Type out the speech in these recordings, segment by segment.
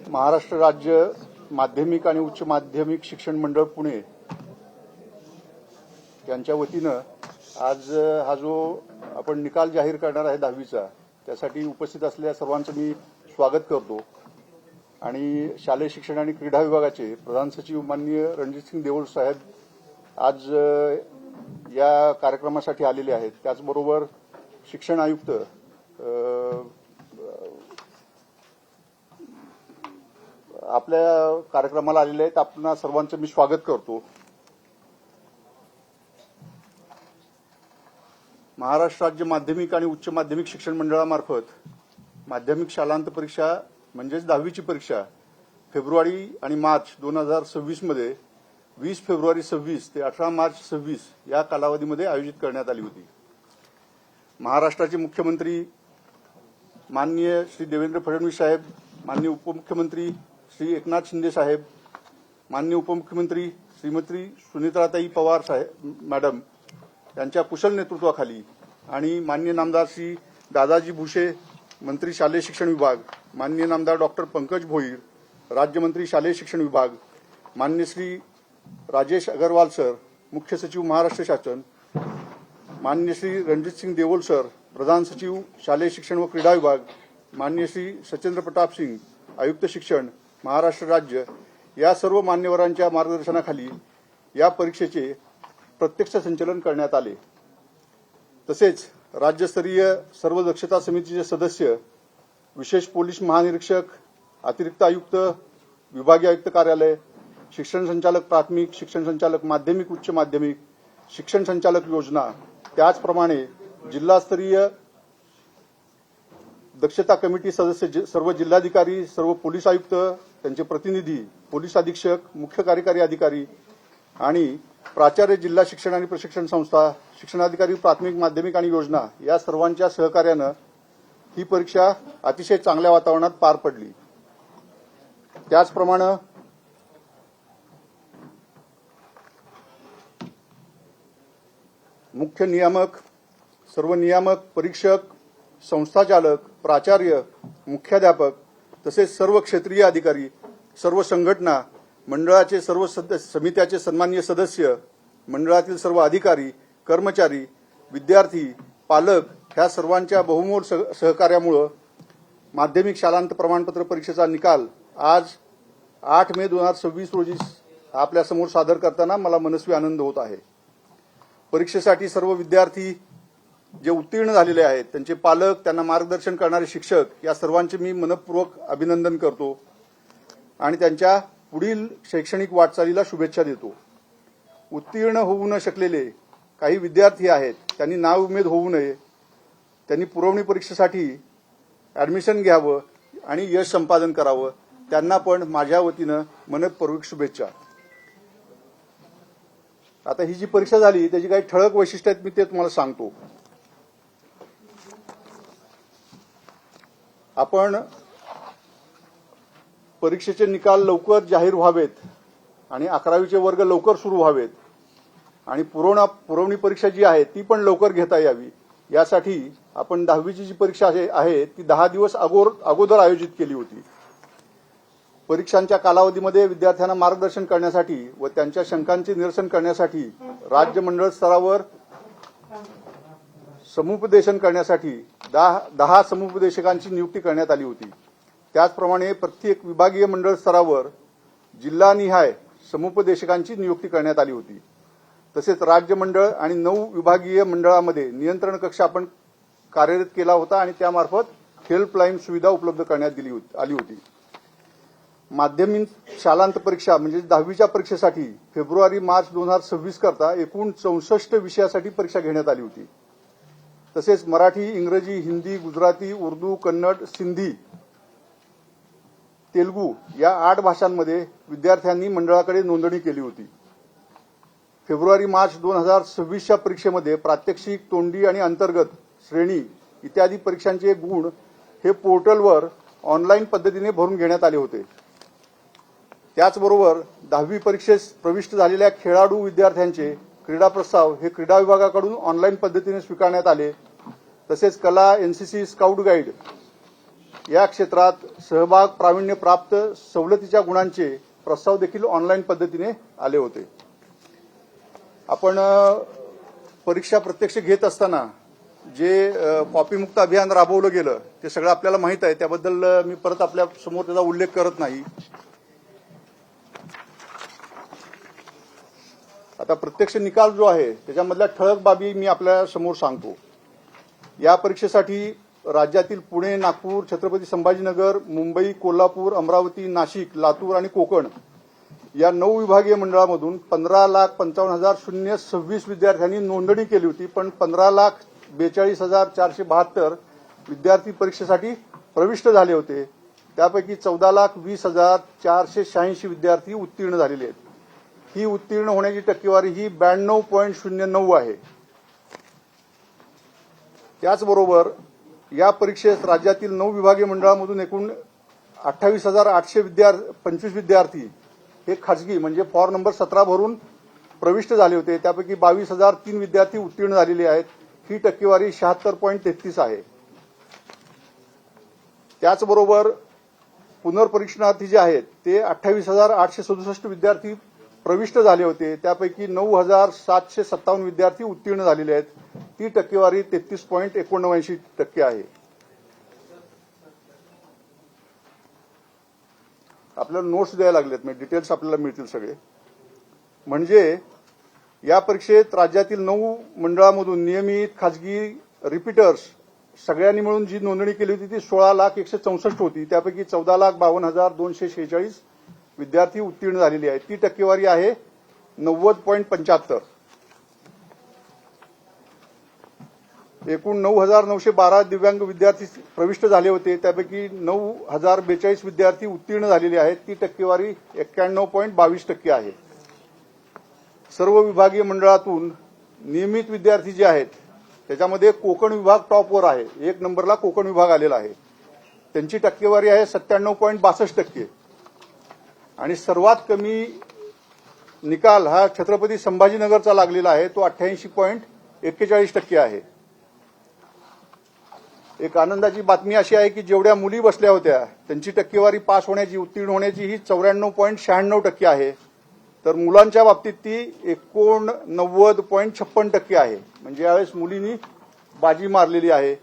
महाराष्ट्र राज्य माध्यमिक आणि उच्च माध्यमिक शिक्षण मंडळ पुणे यांच्या वतीनं आज हा जो आपण निकाल जाहीर करणार आहे 10वीचा त्यासाठी उपस्थित असलेल्या सर्वांचं मी स्वागत करतो आणि शालेय शिक्षण आणि क्रीडा विभागाचे प्रधान सचिव माननीय रणजितसिंग देओल साहेब आज या कार्यक्रमासाठी आलेले आहेत। त्याचबरोबर शिक्षण आयुक्त आपल्या कार्यक्रमाला आलेले आहेत। आपणा सर्वांचं मी स्वागत करतो। महाराष्ट्र राज्य माध्यमिक आणि उच्च माध्यमिक शिक्षण मंडळामार्फत माध्यमिक शालांत परीक्षा म्हणजेच 10वीची परीक्षा फेब्रुवारी आणि मार्च 2026 मध्ये 20 फेब्रुवारी 26 ते 18 मार्च 26 या कालावधीमध्ये आयोजित करण्यात आली होती। महाराष्ट्राचे मुख्यमंत्री माननीय श्री देवेंद्र फडणवीस साहेब, माननीय उपमुख्यमंत्री श्री एकनाथ शिंदे साहेब, माननीय उपमुख्यमंत्री श्रीमती सुनीताताई पवार साहेब मॅडम यांच्या कुशल नेतृत्वाखाली आणि माननीय नामदार श्री दादाजी भुसे मंत्री शालेय शिक्षण विभाग, माननीय नामदार डॉक्टर पंकज भोईर राज्यमंत्री शालेय शिक्षण विभाग, माननीय श्री राजेश अग्रवाल सर मुख्य सचिव महाराष्ट्र शासन, माननीय श्री रणजितसिंग देओल सर प्रधान सचिव शालेय शिक्षण व क्रीडा विभाग, माननीय श्री सचेंद्र प्रताप सिंग आयुक्त शिक्षण महाराष्ट्र राज्य या सर्व मान्यवरांच्या मार्गदर्शनाखाली या परीक्षेचे प्रत्यक्ष संचलन करण्यात आले। तसेच राज्यस्तरीय सर्व दक्षता समितीचे सदस्य, विशेष पोलीस महानिरीक्षक, अतिरिक्त आयुक्त, विभागीय आयुक्त कार्यालय, शिक्षण संचालक प्राथमिक, शिक्षण संचालक माध्यमिक उच्च माध्यमिक, शिक्षण संचालक योजना, त्याचप्रमाणे जिल्हास्तरीय दक्षता कमिटी सदस्य, सर्व जिल्हाधिकारी, सर्व पोलीस आयुक्त, त्यांचे प्रतिनिधी, पोलीस अधीक्षक, मुख्य कार्यकारी अधिकारी आणि प्राचार्य, जिल्हा शिक्षण आणि प्रशिक्षण संस्था, शिक्षणाधिकारी प्राथमिक माध्यमिक आणि योजना या सर्वांच्या सहकार्यानं ही परीक्षा अतिशय चांगल्या वातावरणात पार पडली। त्याचप्रमाणे मुख्य नियामक, सर्व नियामक, परीक्षक, संस्थाचालक, प्राचार्य, मुख्याध्यापक तसेच सर्व क्षेत्रीय अधिकारी, सर्व संघटना, मंडळाचे सर्व समित्याचे सन्माननीय सदस्य, मंडळातील सर्व अधिकारी, कर्मचारी, विद्यार्थी, पालक ह्या सर्वांच्या बहुमोल सहकार्यामुळे माध्यमिक शालांत प्रमाणपत्र परीक्षेचा निकाल आज 8 मे 2026 रोजी आपल्यासमोर सादर करताना मला मनस्वी आनंद होत आहे। परीक्षेसाठी सर्व विद्यार्थी जे उत्तीर्ण झालेले आहेत, त्यांचे पालक, त्यांना मार्गदर्शन करणारे शिक्षक या सर्वांचे मी मनपूर्वक अभिनंदन करतो आणि त्यांच्या पुढील शैक्षणिक वाटचालीला शुभेच्छा देतो। उत्तीर्ण होऊ न शकलेले काही विद्यार्थी आहेत, त्यांनी नाउमेद होऊ नये, त्यांनी पुरवणी परीक्षेसाठी ऍडमिशन घ्यावं आणि यश संपादन करावं, त्यांना पण माझ्या वतीनं मनपूर्वक शुभेच्छा। आता ही जी परीक्षा झाली त्याची काही ठळक वैशिष्ट्ये आहेत, मी ते तुम्हाला सांगतो। आपण परीक्षेचे निकाल लवकर जाहीर व्हावेत आणि 11वीचे वर्ग लवकर सुरू व्हावेत आणि पुरवणी परीक्षा जी आहे ती पण लवकर घेता यावी, यासाठी आपण 10वीची जी परीक्षा आहे ती 10 दिवस अगोदर आयोजित केली होती। परीक्षांच्या कालावधीमध्ये विद्यार्थ्यांना मार्गदर्शन करण्यासाठी व त्यांच्या शंकांचे निरसन करण्यासाठी राज्य मंडळ स्तरावर समुपदेशन करण्यासाठी 10 समुपदेशकांची नियुक्ती करण्यात आली होती। त्याचप्रमाणे प्रत्येक विभागीय मंडळ स्तरावर जिल्हानिहाय समुपदेशकांची नियुक्ती करण्यात आली होती। तसेच राज्य मंडळ आणि 9 विभागीय मंडळामध्ये नियंत्रण कक्ष आपण कार्यरत केला होता आणि त्यामार्फत हेल्पलाईन सुविधा उपलब्ध करण्यात आली होती। माध्यमिक शालांत परीक्षा म्हणजे 10वीच्या परीक्षेसाठी फेब्रुवारी मार्च 2026 करता एकूण 64 विषयासाठी परीक्षा घेण्यात आली होती। तसेच मराठी, इंग्रजी, हिंदी, गुजराती, उर्दू, कन्नड, सिंधी, तेलुगू या 8 भाषांमध्ये विद्यार्थ्यांनी मंडळाकडे नोंदणी केली होती। फेब्रुवारी मार्च 2026च्या परीक्षेमध्ये प्रात्यक्षिक, तोंडी आणि अंतर्गत श्रेणी इत्यादी परीक्षांचे गुण हे पोर्टलवर ऑनलाईन पद्धतीने भरून घेण्यात आले होते। त्याचबरोबर 10वी परीक्षेस प्रविष्ट झालेल्या खेळाडू विद्यार्थ्यांचे क्रीडा प्रस्ताव हे क्रीडा विभागाकडून ऑनलाईन पद्धतीने स्वीकारण्यात आले। तसेच कला, एनसीसी, स्काउट गाईड या क्षेत्रात सहभाग प्रावीण्य प्राप्त सवलतीच्या गुणांचे प्रस्ताव देखील ऑनलाईन पद्धतीने आले होते. आपण परीक्षा प्रत्यक्ष घेत असताना जे कॉपीमुक्त अभियान राबवलं गेलं ते सगळं आपल्याला माहीत आहे. त्याबद्दल मी परत आपल्या समोर त्याचा उल्लेख करत नाही. आता प्रत्यक्ष निकाल जो आहे त्याच्यामधल्या ठळक बाबी मी आपल्या समोर सांगतो. या परीक्षेसाठी राज्यातील पुणे, नागपूर, छत्रपती संभाजीनगर, मुंबई, कोल्हापूर, अमरावती, नाशिक, लातूर आणि कोकण या 9 विभागीय मंडळामधून 15,55,026 विद्यार्थ्यांनी नोंदणी केली होती. पण 15,42,472 विद्यार्थी परीक्षेसाठी प्रविष्ट झाले होते. त्यापैकी 14,20,486 विद्यार्थी उत्तीर्ण झालेले आहेत. ही उत्तीर्ण होण्याची टक्केवारी ही 92.09 आहे. त्याचबरोबर या परीक्षेत राज्यातील 9 विभागीय मंडळामधून एकूण 28,825 विद्यार्थी हे खाजगी म्हणजे फॉर्म नंबर 17 भरून प्रविष्ट झाले होते. त्यापैकी 22,003 विद्यार्थी उत्तीर्ण झालेले आहेत. ही टक्केवारी 76.33 आहे. त्याचबरोबर पुनर्परीक्षणार्थी जे आहेत ते 28,867 विद्यार्थी प्रविष्ट झाले होते. त्यापैकी 9,757 विद्यार्थी उत्तीर्ण झालेले आहेत. ती टक्केवारी 33.79% आहे. आपल्याला नोट्स द्यायला लागलेत, म्हणजे डिटेल्स आपल्याला मिळतील सगळे. म्हणजे या परीक्षेत राज्यातील 9 मंडळामधून नियमित, खाजगी, रिपीटर्स सगळ्यांनी मिळून जी नोंदणी केली होती ती 16,164 होती. त्यापैकी 14,52,246 विद्यार्थी उत्तीर्ण झालेली आहेत. ती टक्केवारी आहे 90.75. एकूण 9,912 दिव्यांग विद्यार्थी प्रविष्ट झाले होते. त्यापैकी 9,042 विद्यार्थी उत्तीर्ण झालेले आहेत. ती टक्केवारी 91.22% आहे. सर्व विभागीय मंडळातून नियमित विद्यार्थी जे आहेत त्याच्यामध्ये कोकण विभाग टॉपवर आहे. 1 नंबरला कोकण विभाग आलेला आहे. त्यांची टक्केवारी आहे 97.62%. आणि सर्वात कमी निकाल हा छत्रपती संभाजीनगरचा लागलेला आहे. तो 88.41% आहे. एक आनंदाची बातमी अशी आहे की जेवढ्या मुली बसल्या होत्या त्यांची टक्केवारी पास होण्याची, उत्तीर्ण होण्याची ही 94.96% आहे. तर मुलांच्या बाबतीत ती 89.56% आहे. म्हणजे यावेळेस मुलींनी बाजी मारलेली आहे.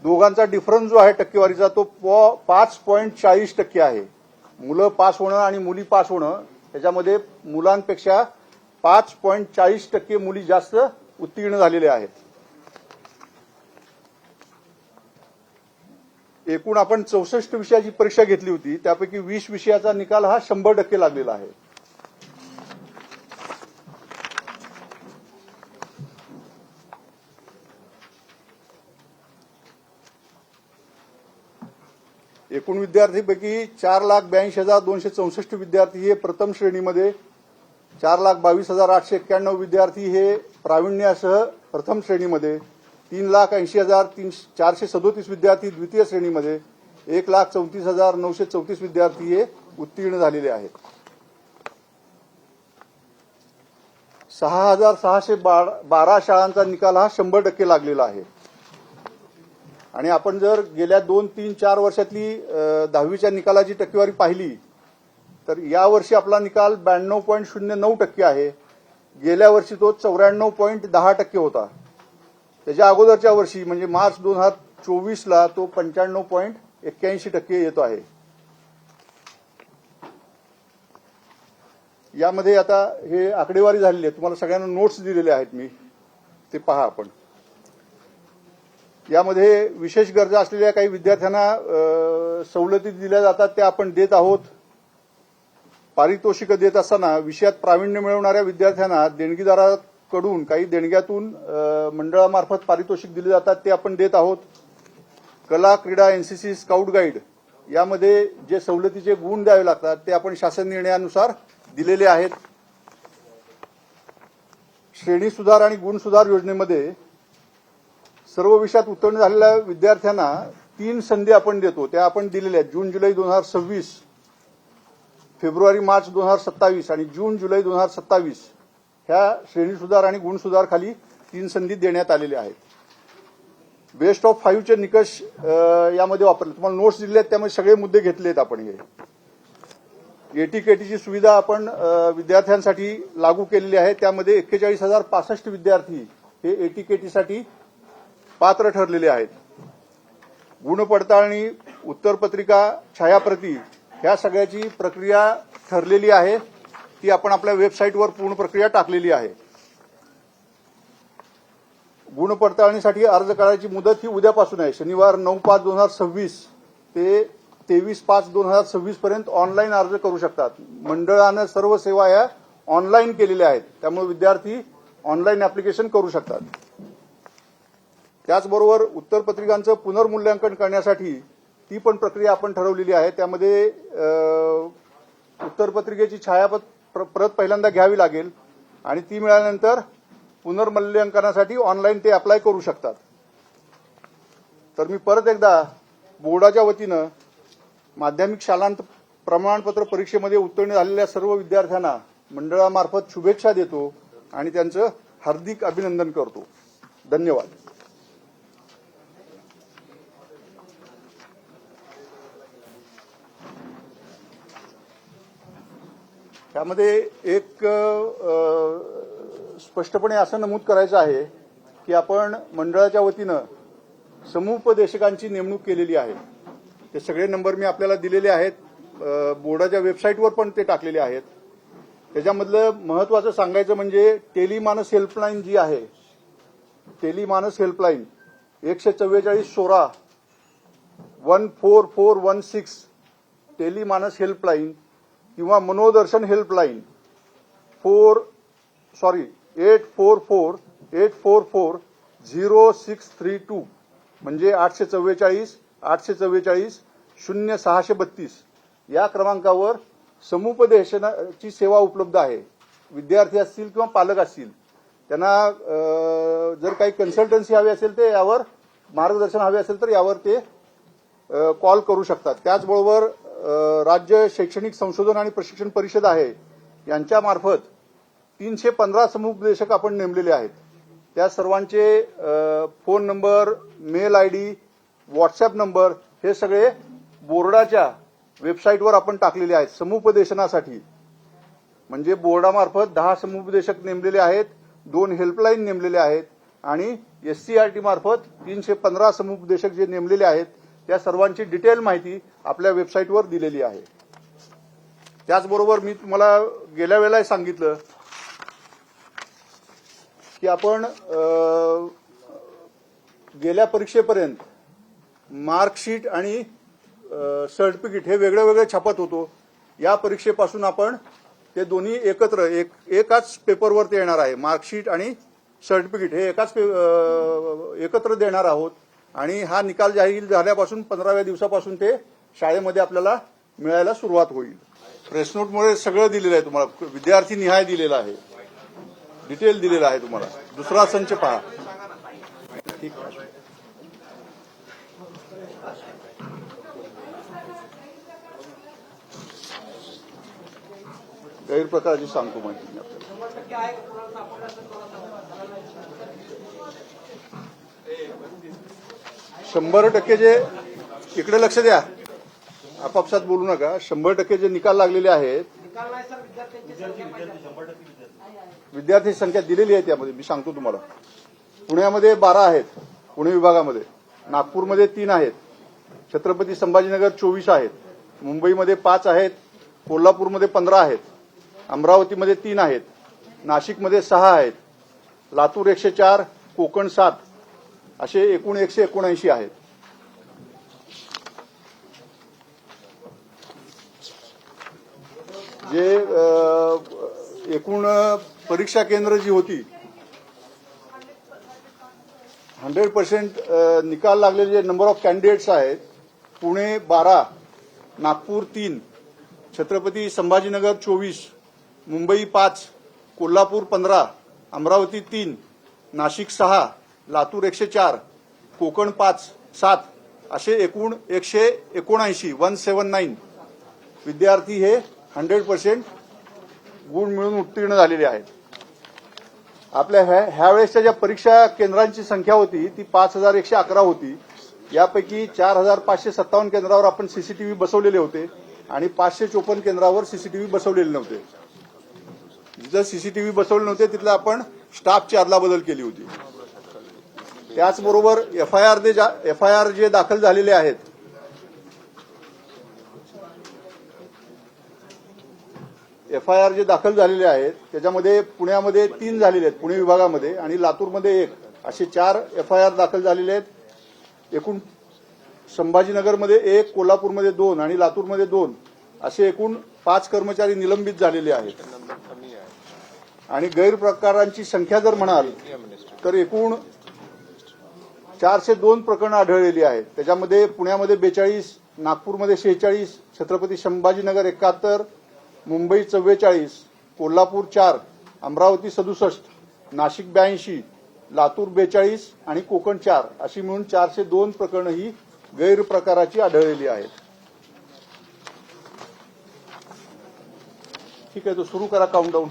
दोघांचा डिफरन्स जो आहे टक्केवारीचा तो 5.40% आहे. मुलं पास होणं आणि मुली पास होणं त्याच्यामध्ये मुलांपेक्षा 5.40% मुली जास्त उत्तीर्ण झालेल्या आहेत. एकूण आपण 64 विषयाची परीक्षा घेतली होती. त्यापैकी 20 विषयाचा निकाल हा 100% लागलेला आहे. एकूण विद्यार्थीपैकी 4,82,264 विद्यार्थी हे प्रथम श्रेणीमध्ये, 4,22,891 विद्यार्थी हे प्रावीण्यासह प्रथम श्रेणीमध्ये, 3,80,437 विद्यार्थी द्वितीय श्रेणीमध्ये, 1,34,934 विद्यार्थी हे उत्तीर्ण झालेले आहेत. 6,612 शाळांचा निकाल हा 100% लागलेला आहे. आणि आपण जर गेल्या 2, 3, 4 वर्षातली 10वीच्या निकालाची टक्केवारी पाहिली तर यावर्षी आपला निकाल 92.09% आहे. गेल्या वर्षी तो 94.10% होता. त्याच्या अगोदरच्या वर्षी म्हणजे मार्च 2024ला तो 95.81% येतो आहे. यामध्ये आता हे आकडेवारी झालेली आहे. तुम्हाला सगळ्यांना नोट्स दिलेले आहेत मी, ते पहा आपण. यामध्ये विशेष गरजा असलेल्या काही विद्यार्थ्यांना सवलती दिल्या जातात त्या आपण देत आहोत. पारितोषिक देत असताना विषयात प्रावीण्य मिळवणाऱ्या विद्यार्थ्यांना देणगीदाराकडून काही देणग्यातून मंडळामार्फत पारितोषिक दिले जातात ते आपण देत आहोत. कला, क्रीडा, एनसीसी, स्काउट गाईड यामध्ये जे सवलतीचे गुण द्यावे लागतात ते आपण शासन निर्णयानुसार दिलेले आहेत. श्रेणी सुधार आणि गुण सुधार योजनेमध्ये सर्व विषयात उत्तीर्ण झालेल्या विद्यार्थ्यांना 3 संधी आपण देतो. त्या आपण दिलेल्या आहेत. जून जुलै 2026, फेब्रुवारी मार्च 2027 आणि जून जुलै 2027 ह्या श्रेणी सुधार आणि गुण सुधार खाली 3 संधी देण्यात आलेल्या आहेत. बेस्ट ऑफ 5चे निकष यामध्ये वापरले. तुम्हाला नोट्स दिले आहेत, त्यामध्ये सगळे मुद्दे घेतले आहेत आपण. हे एटीकेटीची सुविधा आपण विद्यार्थ्यांसाठी लागू केलेली आहे. त्यामध्ये 41,065 विद्यार्थी हे एटीकेटीसाठी पात्र ठरलेले आहेत. गुणपडताळणी, उत्तरपत्रिका, छायाप्रती ह्या सगळ्याची प्रक्रिया ठरलेली आहे. ती आपण आपल्या वेबसाईटवर पूर्ण प्रक्रिया टाकलेली आहे. गुणपडताळणीसाठी अर्ज करायची मुदत ही उद्यापासून आहे. शनिवार 9/5/2026 ते 23/5/2026 पर्यंत ऑनलाईन अर्ज करू शकतात. मंडळानं सर्व सेवा या ऑनलाईन केलेल्या आहेत, त्यामुळे विद्यार्थी ऑनलाईन ऍप्लिकेशन करू शकतात. त्याचबरोबर उत्तरपत्रिकांचं पुनर्मूल्यांकन करण्यासाठी ती पण प्रक्रिया आपण ठरवलेली आहे. त्यामध्ये उत्तरपत्रिकेची प्रत पहिल्यांदा घ्यावी लागेल आणि ती मिळाल्यानंतर पुनर्मूल्यांकनासाठी ऑनलाईन ते अप्लाय करू शकतात. तर मी परत एकदा बोर्डाच्या वतीनं माध्यमिक शालांत प्रमाणपत्र परीक्षेमध्ये उत्तीर्ण झालेल्या सर्व विद्यार्थ्यांना मंडळामार्फत शुभेच्छा देतो आणि त्यांचं हार्दिक अभिनंदन करतो. धन्यवाद. त्यामध्ये एक स्पष्टपणे असं नमूद करायचं आहे की आपण मंडळाच्या वतीनं समुपदेशकांची नेमणूक केलेली आहे. ते सगळे नंबर मी आपल्याला दिलेले आहेत. बोर्डाच्या वेबसाईटवर पण ते टाकलेले आहेत. त्याच्यामधलं महत्वाचं सांगायचं म्हणजे टेलिमानस हेल्पलाईन जी आहे, टेलिमानस हेल्पलाईन 144 14416 टेलिमानस हेल्पलाईन किंवा मनोदर्शन हेल्पलाईन 844-844-0632 म्हणजे 844-844-0632 या क्रमांकावर समुपदेशनाची सेवा उपलब्ध आहे. विद्यार्थी असतील किंवा पालक असतील, त्यांना जर काही कन्सल्टन्सी हवी असेल ते यावर मार्गदर्शन हवे असेल तर यावर ते कॉल करू शकतात. त्याचबरोबर राज्य शैक्षणिक संशोधन आणि प्रशिक्षण परिषद आहे, यांच्यामार्फत 315 समुपदेशक आपण नेमलेले आहेत. त्या सर्वांचे phone number, mail ID, WhatsApp number हे सगळे बोर्डाच्या वेबसाईटवर आपण टाकलेले आहेत. समुपदेशनासाठी म्हणजे बोर्डामार्फत 10 समुपदेशक नेमलेले आहेत, 2 हेल्पलाईन नेमलेले आहेत आणि एससीईआरटी मार्फत 315 समुपदेशक जे नेमलेले आहेत त्या सर्वांची डिटेल माहिती आपल्या वेबसाईटवर दिलेली आहे. त्याचबरोबर मी तुम्हाला गेल्या वेळेला सांगितलं की आपण गेल्या परीक्षेपर्यंत मार्कशीट आणि सर्टिफिकेट हे वेगळे वेगळे छापत होतो. या परीक्षेपासून आपण ते दोन्ही एकत्र एकाच पेपरवर ते येणार आहे. मार्कशीट आणि सर्टिफिकेट हे एकत्र देणार आहोत आणि हा निकाल जाहीर झाल्यापासून 15व्या दिवसापासून ते शाळेमध्ये आपल्याला मिळायला सुरुवात होईल. प्रेस नोटमुळे सगळं दिलेलं आहे तुम्हाला, विद्यार्थी निहाय दिलेला आहे, डिटेल दिलेला आहे तुम्हाला. दुसरा संच पहा. ठीक आहे. गैरप्रकाराची सांगतो माहिती मी आपल्याला. 100% जे इकडे लक्ष द्या, आपापसात बोलू नका. 100% जे निकाल लागलेले आहेत, विद्यार्थी संख्या दिलेली आहे त्यामध्ये मी सांगतो तुम्हाला. पुण्यामध्ये 12 आहेत, पुणे विभागामध्ये. नागपूरमध्ये 3 आहेत, छत्रपती संभाजीनगर 24 आहेत, मुंबईमध्ये 5 आहेत, कोल्हापूरमध्ये 15 आहेत, अमरावतीमध्ये 3 आहेत, नाशिकमध्ये 6 आहेत, लातूर 104, कोकण 7 असे एकूण 179 आहेत. जे एकूण परीक्षा केंद्र जी होती 100% निकाल लागलेले जे नंबर ऑफ कॅन्डिडेट्स आहेत, पुणे 12, नागपूर 3, छत्रपती संभाजीनगर 24, मुंबई 5, कोल्हापूर 15, अमरावती 3, नाशिक 6, लातूर 104, कोकण 7 असे एकूण 179 विद्यार्थी हे 100% गुण मिळून उत्तीर्ण झालेले आहेत. आपल्या ह्या वेळेसच्या ज्या परीक्षा केंद्रांची संख्या होती ती 5111 होती. यापैकी 4557 केंद्रावर आपण सीसीटीव्ही बसवलेले होते आणि 554 केंद्रावर सीसीटीव्ही बसवलेले नव्हते. जिथं सीसीटीव्ही बसवले नव्हते तिथलं आपण स्टाफची अदलाबदल केली होती. त्याचबरोबर एफआयआर जे दाखल झालेले आहेत त्याच्यामध्ये पुण्यामध्ये 3 झालेले आहेत, पुणे विभागामध्ये, आणि लातूरमध्ये 1 असे 4 एफआयआर दाखल झालेले आहेत. एकूण संभाजीनगरमध्ये 1, कोल्हापूरमध्ये 2 आणि लातूरमध्ये 2 असे एकूण 5 कर्मचारी निलंबित झालेले आहेत. आणि गैरप्रकारांची संख्या जर म्हणाल तर एकूण 402 प्रकरणं आढळलेली आहेत. त्याच्यामध्ये पुण्यामध्ये 42, नागपूरमध्ये 46, छत्रपती संभाजीनगर 71, मुंबई 44, कोल्हापूर 4, अमरावती 67, नाशिक 82, लातूर 42 आणि कोकण 4 अशी मिळून 402 प्रकरणं ही गैरप्रकाराची आढळलेली आहेत. ठीक आहे, तो सुरू करा काउंटडाऊन.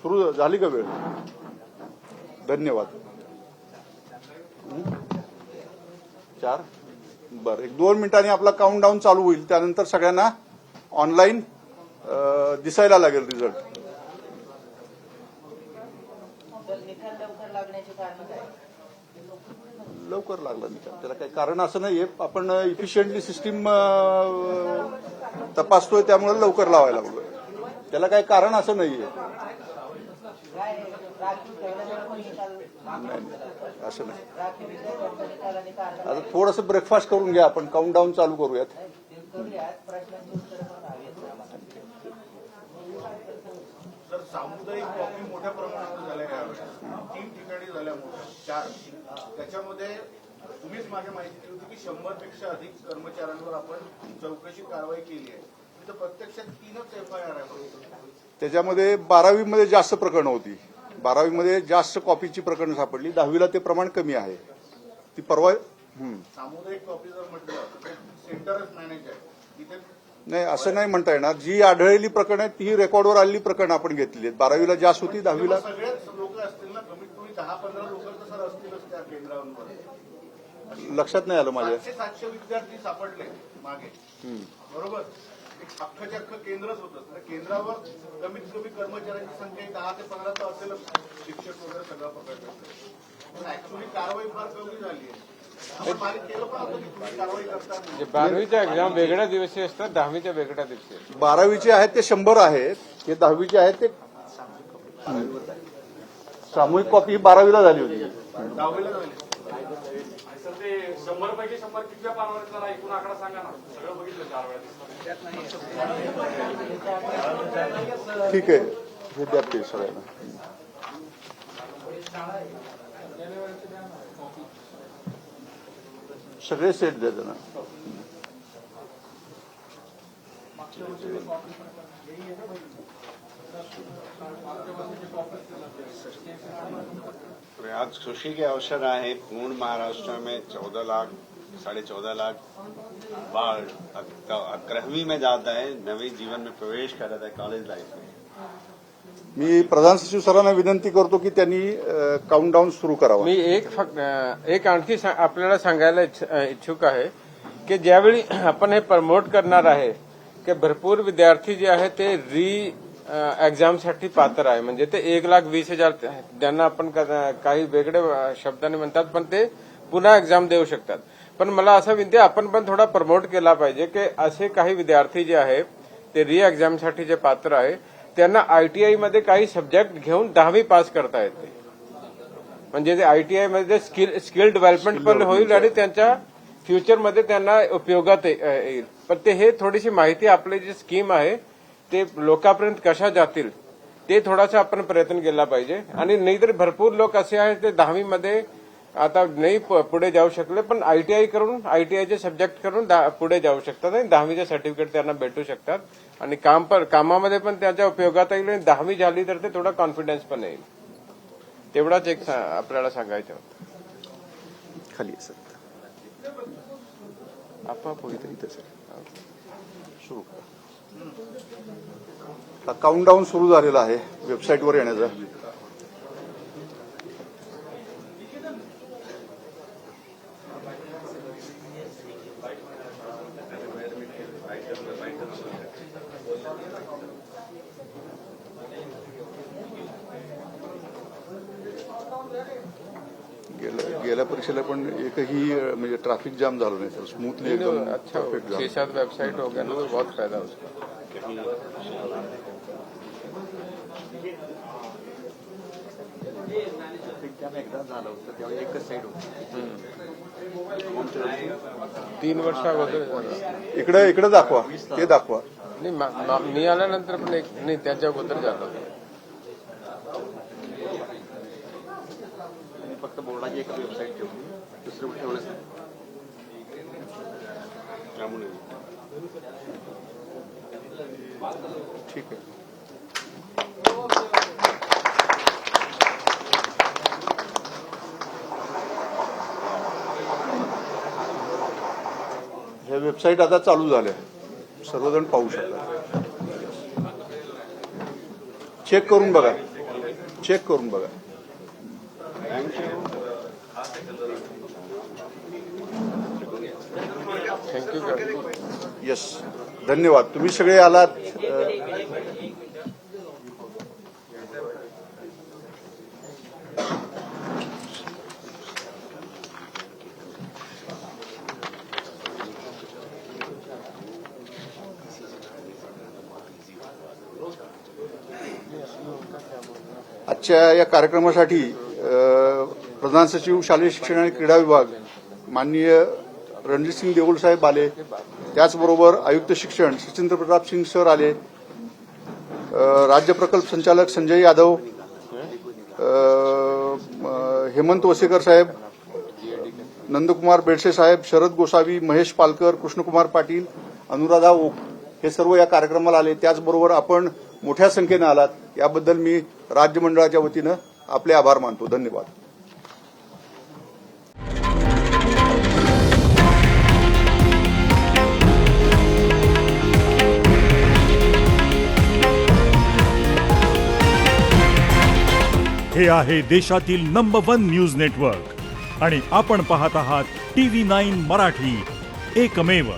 सुरू झाली का वेळ? धन्यवाद. 4 बरं, 1-2 मिनिटांनी आपला काउंटडाऊन चालू होईल. त्यानंतर सगळ्यांना ऑनलाईन दिसायला लागेल रिझल्ट. लवकर लागला निकाल, त्याला काही कारण असं नाहीये. आपण इफिशियंटली सिस्टीम तपासतोय त्यामुळे लवकर लावायला लागलोय. त्याला काही कारण असं नाहीये. असं नाही. आता थोडंसं ब्रेकफास्ट करून घ्या, आपण काउंटडाऊन चालू करूयात. तर सामुदायिक कॉपी मोठ्या प्रमाणावर झाल्या यावेळेस 3 ठिकाणी झाल्या, 4. त्याच्यामध्ये तुम्हीच मागे माहिती दिली होती की 100 पेक्षा अधिक कर्मचाऱ्यांवर आपण चौकशी कारवाई केली आहे. तर प्रत्यक्षात 3च एफआयआर आहे. त्याच्यामध्ये 12वीमध्ये जास्त प्रकरणं होती. 12वीमध्ये जास्त कॉपीची प्रकरणं सापडली. 10वीला ते प्रमाण कमी आहे. ती परवा सामुदायिक कॉपी जर म्हटलं तर सेंटरच मॅनेज आहे तिथे. नाही, असं नाही म्हणता येणार. जी आढळलेली प्रकरणं आहेत ती रेकॉर्डवर आलेली प्रकरणं आपण घेतलेली आहेत. 12वीला जास्त होती, 10वीला सगळेच लोक असतील ना, कमीत कमी 10-15 लोक तर सर असतीलच त्या केंद्रावर. लक्षात नाही आलं माझ्या. 700 विद्यार्थी सापडले मागे, बरोबर. एक अख्खच्या अख्खं केंद्रच होतं. तर केंद्रावर कमीत कमी कर्मचाऱ्यांची संख्या 10 ते 15 तर असेलच, शिक्षक वगैरे सगळं पकडलं. पण ऍक्च्युअली कारवाई फार कमी झाली आहे. आपण मागे केलं पण होतं की तुम्ही कारवाई करता. 12वीच्या एक्झाम वेगळ्या दिवशी असतात, 10वीच्या वेगळ्या दिवशी. 12वीचे आहेत ते 100 आहेत, ते 10वीचे आहेत ते सामूहिक कॉपी ही 12वीला झाली होती. 10वीला झाली. सर ते 100 पैकी 100 कितव्या पानावर जरा एकूण आकडा सांगा ना. सगळं बघितलं 4 वेळा. ठीक आहे, हे द्या ते सगळ्यांना. सगळे सेट द्या त्यांना. आज खुशी के अवसर आहे. पूर्ण महाराष्ट्र में 14 लाख 14.5 लाख बाळ 11वीं में जाता है, नवे जीवन में प्रवेश करत आहे कॉलेज लाईफ में. मी प्रधान सचिव सरांना विनंती करतो की त्यांनी काउंटडाऊन सुरू करावा. मी एक आणखी आपल्याला सांगायला इच्छुक आहे की ज्यावेळी आपण हे प्रमोट करणार आहे की भरपूर विद्यार्थी जे आहे ते एक्झामसाठी पात्र आहे, म्हणजे ते 1,20,000 ज्यांना आपण काही वेगळ्या शब्दाने म्हणतात पण ते पुन्हा एक्झाम देऊ शकतात. पण मला असं विनंती आपण पण थोडा प्रमोट केला पाहिजे की असे काही विद्यार्थी जे आहेत ते एक्झामसाठी जे पात्र आहे त्यांना आयटीआय मध्ये काही सब्जेक्ट घेऊन 10वी पास करता येते. म्हणजे ते आयटीआय मध्ये स्किल डेव्हलपमेंट पण होईल आणि त्यांच्या फ्युचरमध्ये त्यांना उपयोगात येईल. पण ते हे थोडीशी माहिती आपली जी स्कीम आहे ते लोकांपर्यंत कशा जातील ते थोडासा आपण प्रयत्न केला पाहिजे. आणि नाहीतर भरपूर लोक असे आहेत ते 10वी मध्ये आता नाही पुढे जाऊ शकले पण आयटीआय करून आयटीआयचे सब्जेक्ट करून पुढे जाऊ शकतात आणि 10वीचे सर्टिफिकेट त्यांना भेटू शकतात आणि कामामध्ये पण त्याच्या उपयोगात येईल आणि 10वी झाली तर ते थोडा कॉन्फिडन्स पण येईल. तेवढाच एक आपल्याला सांगायचं होतं. खाली सर आपोआप होईल इथं सर सुरू करा. काउंटडाऊन सुरू झालेला आहे वेबसाईटवर येण्याचा. गेल्या परीक्षेला पण एकही म्हणजे ट्रॅफिक जाम झालं नाही सर, स्मूथली एकदम अच्छा परफेक्ट झालं. 6-7 वेबसाइट हो गया ना, तो बहुत फायदा उसका. एकदा झालं होतं तेव्हा एकच साईड होती. 3 वर्ष अगोदर झालं. इकडे दाखवा, ते दाखवा. नाही मी आल्यानंतर पण एक नाही, त्याच्या अगोदर झालं होतं. फक्त बोर्डाची एक वेबसाईट ठेवली, दुसरं ठेवलंच नाही. त्यामुळे ठीक आहे. ह्या वेबसाईट आता चालू झाल्या, सर्वजण पाहू शकतात. चेक करून बघा, चेक करून बघा. थँक्यू. येस, धन्यवाद. तुम्ही सगळे आलात. आजच्या या कार्यक्रमासाठी प्रधान सचिव शालेय शिक्षण आणि क्रीडा विभाग माननीय रणजितसिंग देऊळ साहेब आले, त्याचबरोबर आयुक्त शिक्षण सचिंद्र प्रताप सिंग सर आले, राज्य प्रकल्प संचालक संजय यादव, हेमंत वसेकर साहेब, नंदकुमार बेडसे साहेब, शरद गोसावी, महेश पालकर, कृष्णकुमार पाटील, अनुराधा ओक हे सर्व या कार्यक्रमाला आले. त्याचबरोबर आपण मोठ्या संख्येनं आलात, याबद्दल मी राज्य मंडळाच्या वतीनं आपले आभार मानतो. धन्यवाद. हे आहे देशातील नंबर 1 न्यूज नेटवर्क आणि आपण पाहत आहात TV9 मराठी, एकमेव.